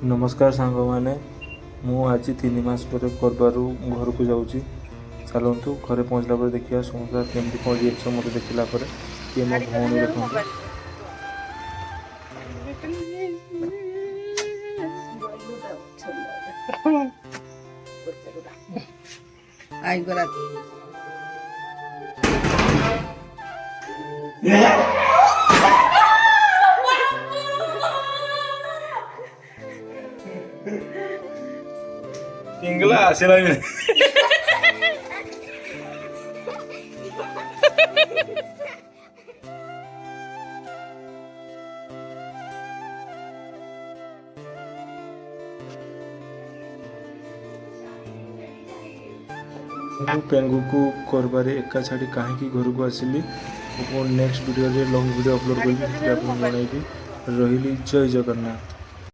नमस्कार सांग मैंने मु आज 3 मास पर करबारू घर को जाऊँगी। चलतु घरे पहुँचला पर देखिए समस्या केमती कौन रिएक्शन मत देखला कि मो भौणी देखते इंगला आसेला पेंगू को करबारे एका छाड़ी कहीं घर को आसिली next video long video upload करी जनइबी रही। जय जगन्नाथ।